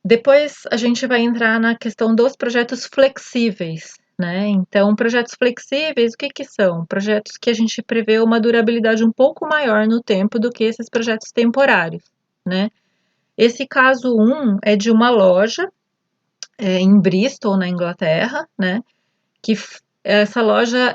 Depois a gente vai entrar na questão dos projetos flexíveis, né? Então, projetos flexíveis, o que que são? Projetos que a gente prevê uma durabilidade um pouco maior no tempo do que esses projetos temporários, né? Esse caso é de uma loja em Bristol, na Inglaterra, né? Que essa loja,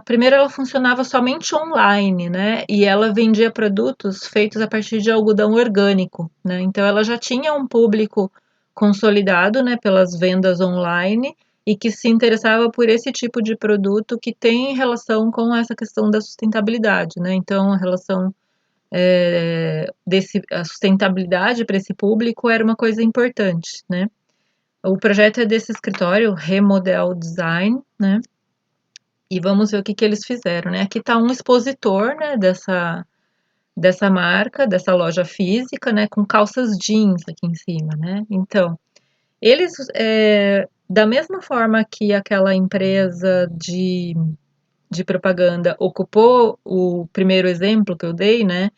primeiro ela funcionava somente online, né? E ela vendia produtos feitos a partir de algodão orgânico, né? Então ela já tinha um público consolidado, né, pelas vendas online e que se interessava por esse tipo de produto que tem relação com essa questão da sustentabilidade, né? Então a relação a sustentabilidade para esse público era uma coisa importante, né? O projeto é desse escritório, Remodel Design, né? E vamos ver o que que eles fizeram, né? Aqui está um expositor, né, dessa marca, dessa loja física, né, com calças jeans aqui em cima, né? Então, eles, da mesma forma que aquela empresa de propaganda ocupou o primeiro exemplo que eu dei, né?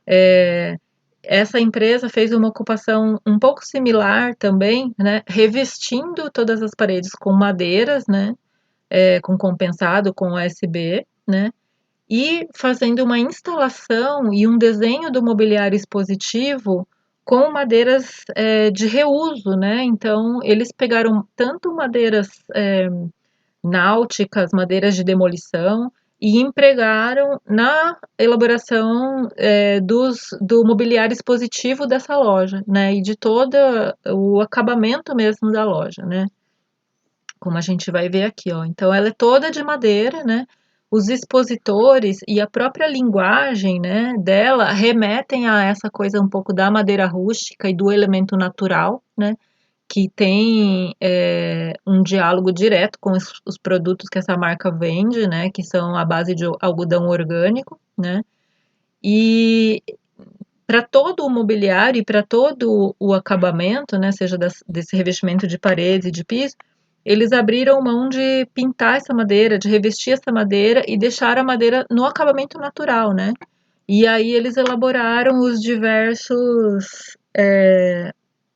É, essa empresa fez uma ocupação um pouco similar também, né? Revestindo todas as paredes com madeiras, né? Com compensado, com USB, né? E fazendo uma instalação e um desenho do mobiliário expositivo com madeiras de reuso, né? Então, eles pegaram tanto madeiras náuticas, madeiras de demolição, e empregaram na elaboração do mobiliário expositivo dessa loja, né? E de todo o acabamento mesmo da loja, né? Como a gente vai ver aqui, ó. Então, ela é toda de madeira, né? Os expositores e a própria linguagem, né, dela remetem a essa coisa um pouco da madeira rústica e do elemento natural, né? Que tem um diálogo direto com os produtos que essa marca vende, né? Que são a base de algodão orgânico, né? E para todo o mobiliário e para todo o acabamento, né, seja desse revestimento de parede e de piso, eles abriram mão de pintar essa madeira, de revestir essa madeira e deixar a madeira no acabamento natural, né? E aí eles elaboraram os diversos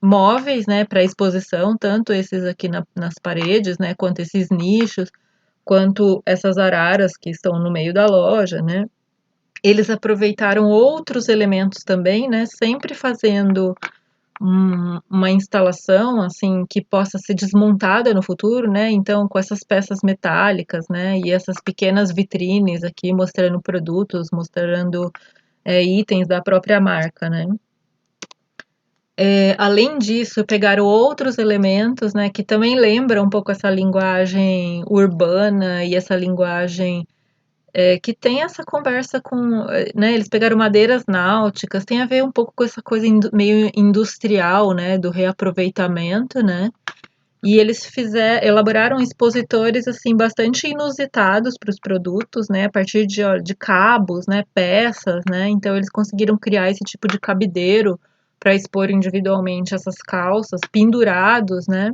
móveis, né, para exposição, tanto esses aqui nas paredes, né, quanto esses nichos, quanto essas araras que estão no meio da loja, né? Eles aproveitaram outros elementos também, né? Sempre fazendo uma instalação assim que possa ser desmontada no futuro, né? Então, com essas peças metálicas, né? E essas pequenas vitrines aqui mostrando produtos, mostrando itens da própria marca, né? Além disso, pegaram outros elementos, né? Que também lembram um pouco essa linguagem urbana e essa linguagem que tem essa conversa com, né, eles pegaram madeiras náuticas, tem a ver um pouco com essa coisa meio industrial, né, do reaproveitamento, né, e eles elaboraram expositores, assim, bastante inusitados para os produtos, né, a partir de cabos, né, peças, né, então eles conseguiram criar esse tipo de cabideiro para expor individualmente essas calças, pendurados, né.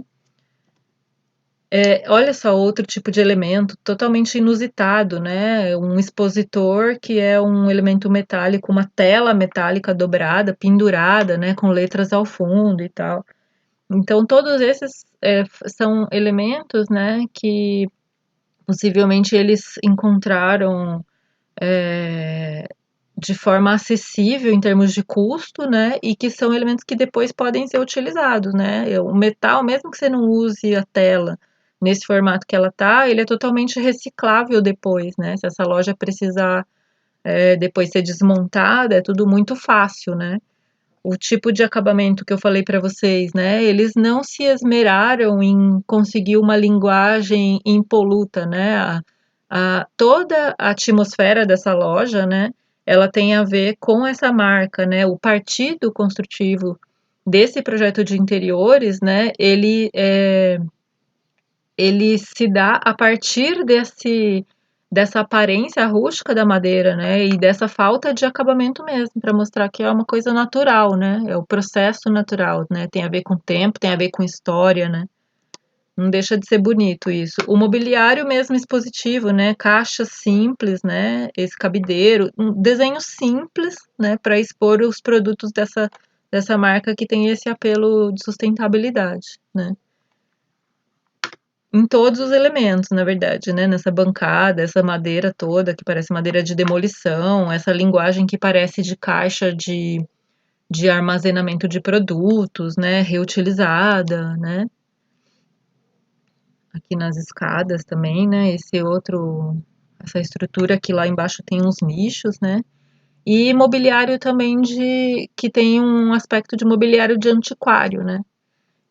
Olha só, outro tipo de elemento totalmente inusitado, né? Um expositor que é um elemento metálico, uma tela metálica dobrada, pendurada, né? Com letras ao fundo e tal. Então, todos esses são elementos, né? Que possivelmente eles encontraram de forma acessível em termos de custo, né? E que são elementos que depois podem ser utilizados, né? O metal, mesmo que você não use a tela nesse formato que ela tá, ele é totalmente reciclável depois, né? Se essa loja precisar depois ser desmontada, é tudo muito fácil, né? O tipo de acabamento que eu falei para vocês, né? Eles não se esmeraram em conseguir uma linguagem impoluta, né? Toda a atmosfera dessa loja, né? Ela tem a ver com essa marca, né? O partido construtivo desse projeto de interiores, né? Ele se dá a partir dessa aparência rústica da madeira, né? E dessa falta de acabamento mesmo, para mostrar que é uma coisa natural, né? É o processo natural, né? Tem a ver com tempo, tem a ver com história, né? Não deixa de ser bonito isso. O mobiliário mesmo expositivo, né? Caixas simples, né? Esse cabideiro, um desenho simples, né? Para expor os produtos dessa marca que tem esse apelo de sustentabilidade, né? Em todos os elementos, na verdade, né? Nessa bancada, essa madeira toda que parece madeira de demolição, essa linguagem que parece de caixa de armazenamento de produtos, né? Reutilizada, né? Aqui nas escadas também, né? Essa estrutura que lá embaixo tem uns nichos, né? E mobiliário também que tem um aspecto de mobiliário de antiquário, né?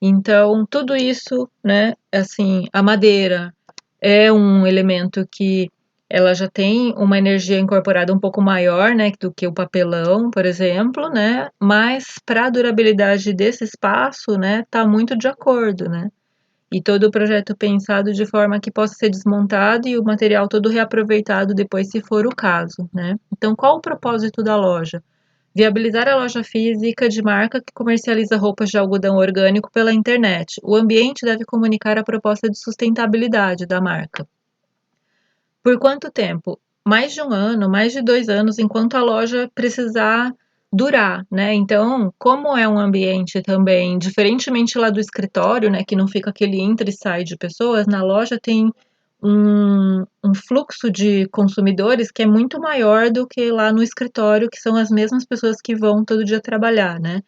Então, tudo isso, né? Assim, a madeira é um elemento que ela já tem uma energia incorporada um pouco maior, né, do que o papelão, por exemplo, né? Mas para a durabilidade desse espaço, né, tá muito de acordo, né? E todo o projeto pensado de forma que possa ser desmontado e o material todo reaproveitado depois, se for o caso, né? Então, qual o propósito da loja? Viabilizar a loja física de marca que comercializa roupas de algodão orgânico pela internet. O ambiente deve comunicar a proposta de sustentabilidade da marca. Por quanto tempo? Mais de um ano, mais de 2 anos, enquanto a loja precisar durar, né? Então, como é um ambiente também, diferentemente lá do escritório, né, que não fica aquele entra e sai de pessoas, na loja tem um fluxo de consumidores que é muito maior do que lá no escritório, que são as mesmas pessoas que vão todo dia trabalhar, né?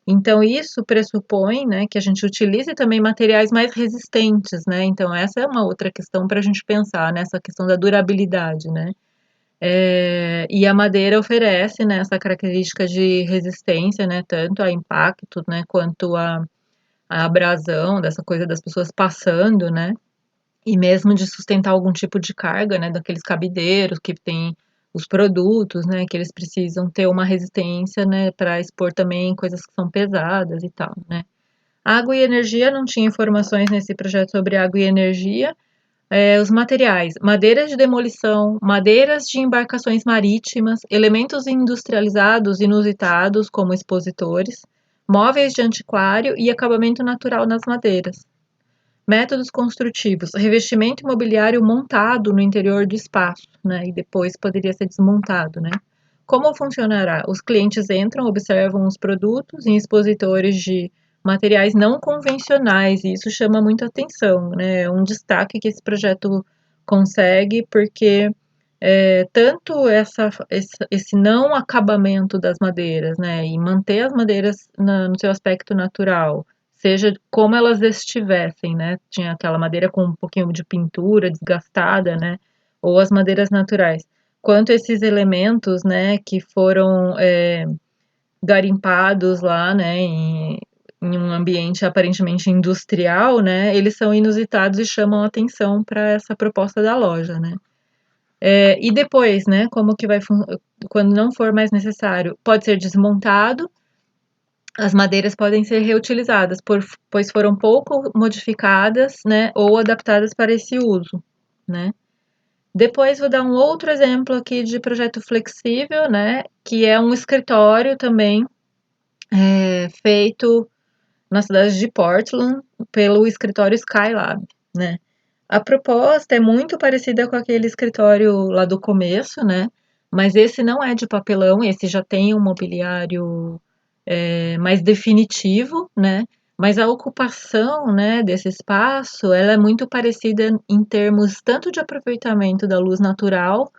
Então, isso pressupõe, né, que a gente utilize também materiais mais resistentes, né? Então, essa é uma outra questão para a gente pensar, nessa questão da durabilidade, né? E a madeira oferece, né, essa característica de resistência, né, tanto a impacto, né, quanto a abrasão, dessa coisa das pessoas passando, né? E mesmo de sustentar algum tipo de carga, né, daqueles cabideiros que tem os produtos, né, que eles precisam ter uma resistência, né, para expor também coisas que são pesadas e tal, né. Água e energia, não tinha informações nesse projeto sobre água e energia. Os materiais, madeiras de demolição, madeiras de embarcações marítimas, elementos industrializados inusitados, como expositores, móveis de antiquário e acabamento natural nas madeiras. Métodos construtivos, revestimento imobiliário montado no interior do espaço, né? E depois poderia ser desmontado, né? Como funcionará? Os clientes entram, observam os produtos em expositores de materiais não convencionais, e isso chama muito atenção, né? É um destaque que esse projeto consegue, porque tanto esse não acabamento das madeiras, né? E manter as madeiras no seu aspecto natural, seja como elas estivessem, né? Tinha aquela madeira com um pouquinho de pintura desgastada, né? Ou as madeiras naturais. Quanto esses elementos, né, que foram garimpados lá, né, em um ambiente aparentemente industrial, né, eles são inusitados e chamam atenção para essa proposta da loja, né. E depois, né, como que quando não for mais necessário, pode ser desmontado, as madeiras podem ser reutilizadas, pois foram pouco modificadas, né, ou adaptadas para esse uso, né. Depois vou dar um outro exemplo aqui de projeto flexível, né, que é um escritório também, feito na cidade de Portland pelo escritório Skylab, né. A proposta é muito parecida com aquele escritório lá do começo, né, mas esse não é de papelão, esse já tem um mobiliário mais definitivo, né? Mas a ocupação, né, desse espaço, ela é muito parecida em termos tanto de aproveitamento da luz natural,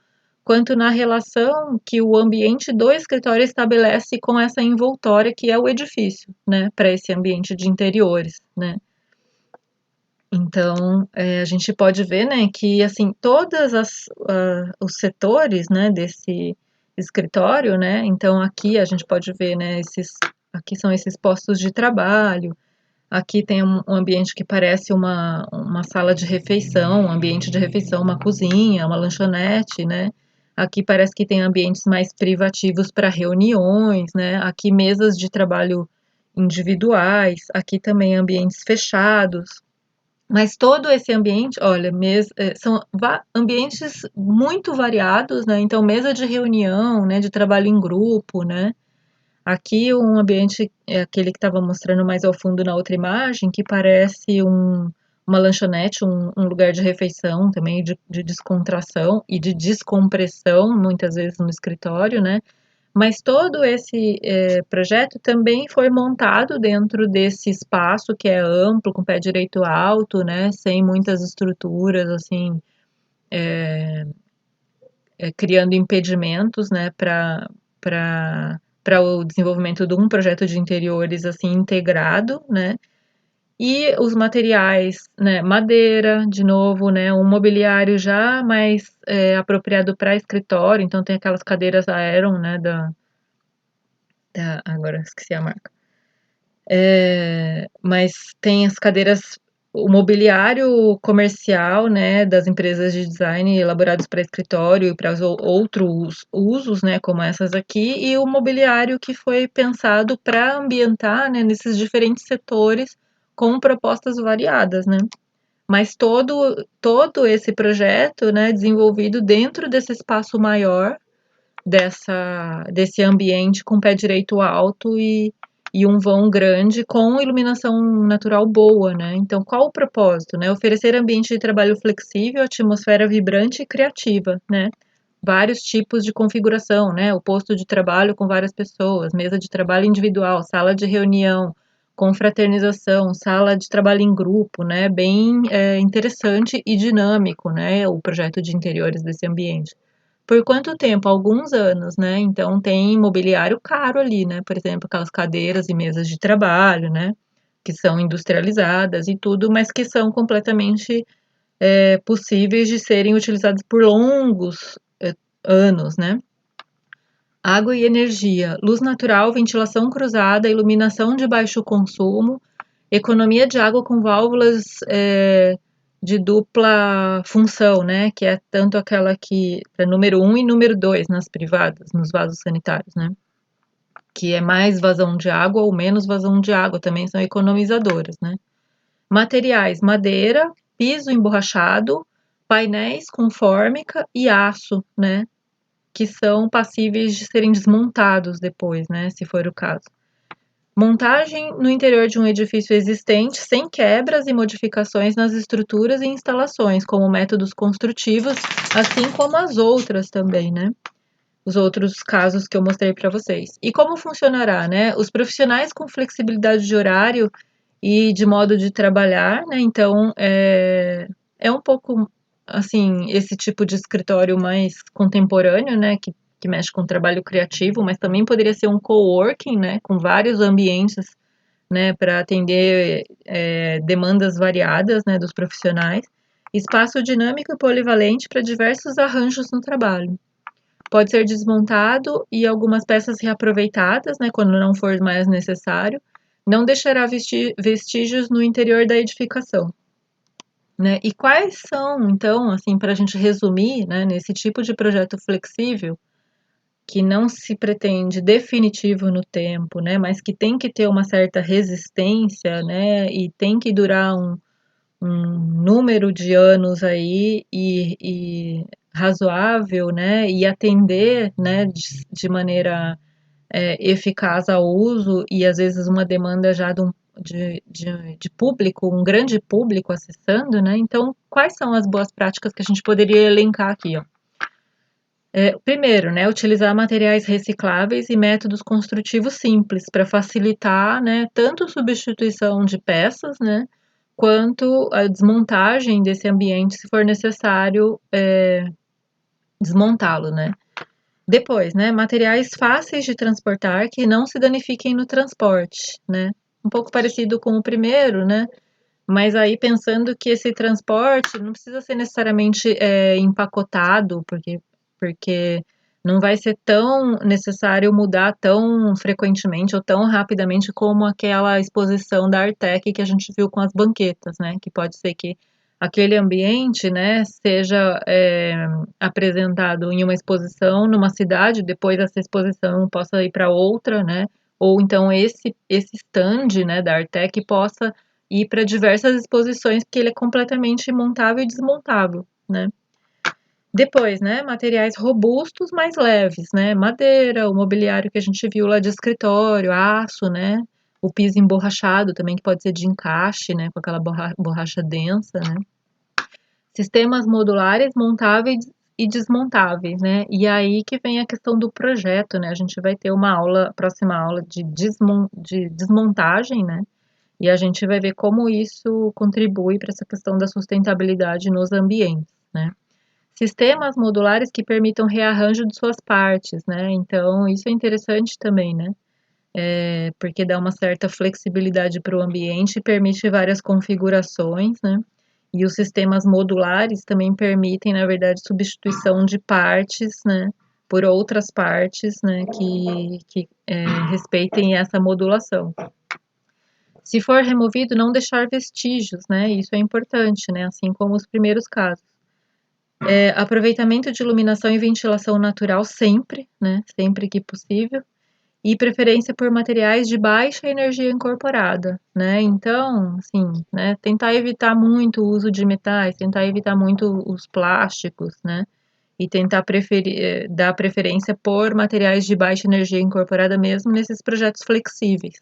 quanto na relação que o ambiente do escritório estabelece com essa envoltória que é o edifício, né, para esse ambiente de interiores, né? Então, a gente pode ver, né, que assim todas os setores, né, desse escritório, né, então aqui a gente pode ver, né, aqui são esses postos de trabalho, aqui tem um ambiente que parece uma sala de refeição, um ambiente de refeição, uma cozinha, uma lanchonete, né, aqui parece que tem ambientes mais privativos para reuniões, né, aqui mesas de trabalho individuais, aqui também ambientes fechados, mas todo esse ambiente, olha, são ambientes muito variados, né? Então, mesa de reunião, né? De trabalho em grupo, né? Aqui um ambiente é aquele que estava mostrando mais ao fundo na outra imagem, que parece uma lanchonete, um lugar de refeição também, de descontração e de descompressão, muitas vezes no escritório, né? Mas todo esse projeto também foi montado dentro desse espaço que é amplo, com pé direito alto, né, sem muitas estruturas, assim, criando impedimentos, né, para o desenvolvimento de um projeto de interiores assim integrado, né? E os materiais, né, madeira, de novo, né, um mobiliário já mais apropriado para escritório, então tem aquelas cadeiras Aeron, né, agora esqueci a marca. Mas tem as cadeiras, o mobiliário comercial, né, das empresas de design elaborados para escritório e para outros usos, né, como essas aqui, e o mobiliário que foi pensado para ambientar, né, nesses diferentes setores com propostas variadas, né. Mas todo esse projeto, né, desenvolvido dentro desse espaço maior, desse ambiente com pé direito alto e um vão grande com iluminação natural boa, né? Então, qual o propósito, né? Oferecer ambiente de trabalho flexível, atmosfera vibrante e criativa, né? Vários tipos de configuração, né? O posto de trabalho com várias pessoas, mesa de trabalho individual, sala de reunião, confraternização, sala de trabalho em grupo, né? Bem interessante e dinâmico, né? O projeto de interiores desse ambiente. Por quanto tempo? Alguns anos, né? Então tem mobiliário caro ali, né? Por exemplo, aquelas cadeiras e mesas de trabalho, né? Que são industrializadas e tudo, mas que são completamente possíveis de serem utilizados por longos anos, né? Água e energia, luz natural, ventilação cruzada, iluminação de baixo consumo, economia de água com válvulas de dupla função, né? Que é tanto aquela que é número 1 e número 2 nas privadas, nos vasos sanitários, né? Que é mais vazão de água ou menos vazão de água, também são economizadoras, né? Materiais, madeira, piso emborrachado, painéis com fórmica e aço, né? Que são passíveis de serem desmontados depois, né? Se for o caso. Montagem no interior de um edifício existente sem quebras e modificações nas estruturas e instalações, como métodos construtivos, assim como as outras também, né? Os outros casos que eu mostrei para vocês. E como funcionará, né? Os profissionais com flexibilidade de horário e de modo de trabalhar, né? Então, é um pouco, assim, esse tipo de escritório mais contemporâneo, né? Que mexe com trabalho criativo, mas também poderia ser um coworking, né? Com vários ambientes, né? Para atender demandas variadas, né? Dos profissionais. Espaço dinâmico e polivalente para diversos arranjos no trabalho. Pode ser desmontado e algumas peças reaproveitadas, né, quando não for mais necessário. Não deixará vestígios no interior da edificação. Né? E quais são, então, assim, para a gente resumir, né, nesse tipo de projeto flexível, que não se pretende definitivo no tempo, né, mas que tem que ter uma certa resistência, né, e tem que durar um número de anos aí e razoável, né, e atender, né, de maneira eficaz ao uso e às vezes uma demanda já de público, um grande público acessando, né? Então, quais são as boas práticas que a gente poderia elencar aqui, ó? Primeiro, né, utilizar materiais recicláveis e métodos construtivos simples para facilitar, né, tanto a substituição de peças, né, quanto a desmontagem desse ambiente, se for necessário desmontá-lo, né? Depois, né, materiais fáceis de transportar que não se danifiquem no transporte, né? Um pouco parecido com o primeiro, né? Mas aí pensando que esse transporte não precisa ser necessariamente empacotado, porque não vai ser tão necessário mudar tão frequentemente ou tão rapidamente como aquela exposição da Artec que a gente viu com as banquetas, né? Que pode ser que aquele ambiente, né, seja apresentado em uma exposição numa cidade, depois essa exposição possa ir para outra, né? Ou então esse stand, né, da Artec possa ir para diversas exposições, porque ele é completamente montável e desmontável, né? Depois, né, materiais robustos, mais leves, né? Madeira, o mobiliário que a gente viu lá de escritório, aço, né? O piso emborrachado também, que pode ser de encaixe, né? Com aquela borracha densa, né? Sistemas modulares, montáveis e desmontáveis, né. E aí que vem a questão do projeto, né, a gente vai ter uma aula próxima aula de desmontagem, né, e a gente vai ver como isso contribui para essa questão da sustentabilidade nos ambientes, né. Sistemas modulares que permitam rearranjo de suas partes, né, então isso é interessante também, né, porque dá uma certa flexibilidade para o ambiente e permite várias configurações, né. E os sistemas modulares também permitem, na verdade, substituição de partes, né, por outras partes, né, que respeitem essa modulação. Se for removido, não deixar vestígios, né, isso é importante, né, assim como os primeiros casos. Aproveitamento de iluminação e ventilação natural sempre, né, sempre que possível, e preferência por materiais de baixa energia incorporada, né? Então, assim, né, tentar evitar muito o uso de metais, tentar evitar muito os plásticos, né? E tentar dar preferência por materiais de baixa energia incorporada mesmo nesses projetos flexíveis.